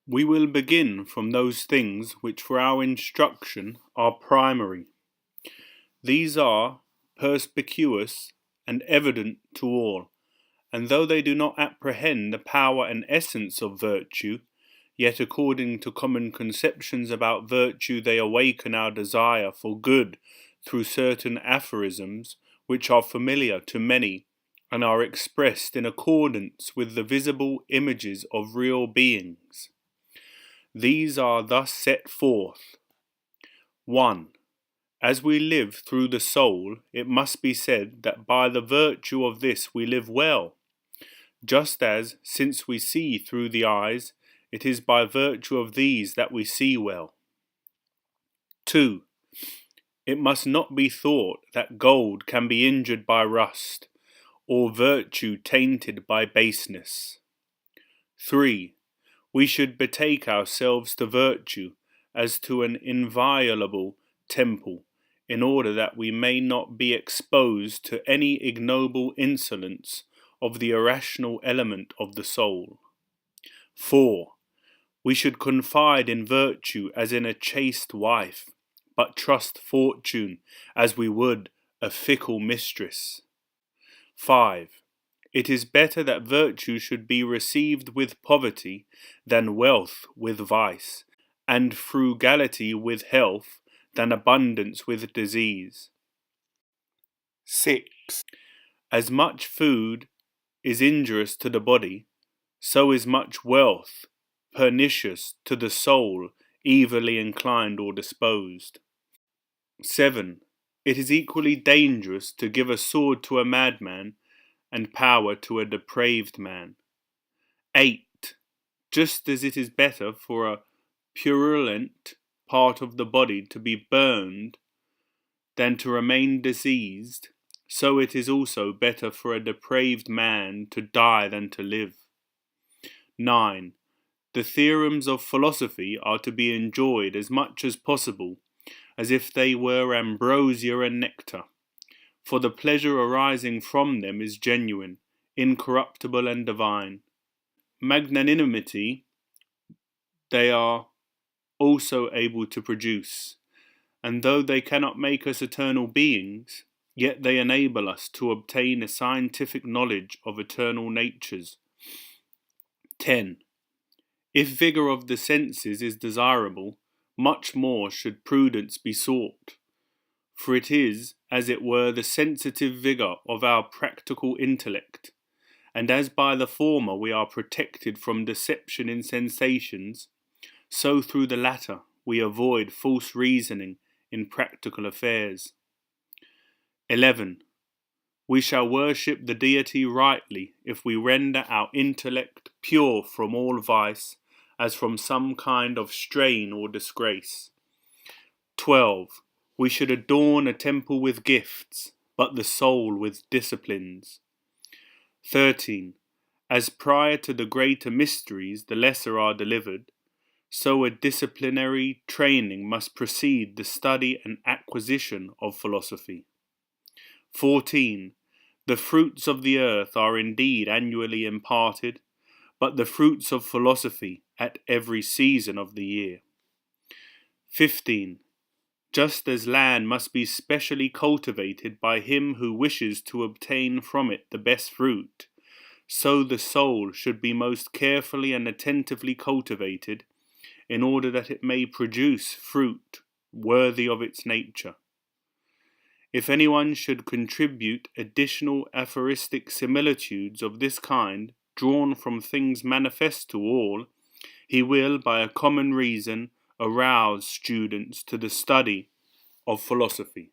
We will begin from those things which for our instruction are primary. These are perspicuous and evident to all, and though they do not apprehend the power and essence of virtue, yet according to common conceptions about virtue they awaken our desire for good through certain aphorisms which are familiar to many and are expressed in accordance with the visible images of real beings. These are thus set forth. 1. As we live through the soul, it must be said that by the virtue of this we live well, just as, since we see through the eyes, it is by virtue of these that we see well. 2. It must not be thought that gold can be injured by rust, or virtue tainted by baseness. 3. We should betake ourselves to virtue as to an inviolable temple, in order that we may not be exposed to any ignoble insolence of the irrational element of the soul. 4. We should confide in virtue as in a chaste wife, but trust fortune as we would a fickle mistress. 5. It is better that virtue should be received with poverty than wealth with vice, and frugality with health than abundance with disease. 6. As much food is injurious to the body, so is much wealth pernicious to the soul evilly inclined or disposed. 7. It is equally dangerous to give a sword to a madman and power to a depraved man. 8. Just as it is better for a purulent part of the body to be burned than to remain diseased, so it is also better for a depraved man to die than to live. 9. The theorems of philosophy are to be enjoyed as much as possible, as if they were ambrosia and nectar, for the pleasure arising from them is genuine, incorruptible and divine. Magnanimity they are also able to produce, and though they cannot make us eternal beings, yet they enable us to obtain a scientific knowledge of eternal natures. 10. If vigour of the senses is desirable, much more should prudence be sought, for it is, as it were, the sensitive vigour of our practical intellect, and as by the former we are protected from deception in sensations, so through the latter we avoid false reasoning in practical affairs. 11. We shall worship the deity rightly if we render our intellect pure from all vice, as from some kind of strain or disgrace. 12. We should adorn a temple with gifts, but the soul with disciplines. 13. As prior to the greater mysteries the lesser are delivered, so a disciplinary training must precede the study and acquisition of philosophy. 14. The fruits of the earth are indeed annually imparted, but the fruits of philosophy at every season of the year. 15. Just as land must be specially cultivated by him who wishes to obtain from it the best fruit, so the soul should be most carefully and attentively cultivated, in order that it may produce fruit worthy of its nature. If anyone should contribute additional aphoristic similitudes of this kind, drawn from things manifest to all, he will, by a common reason, arouse students to the study of philosophy.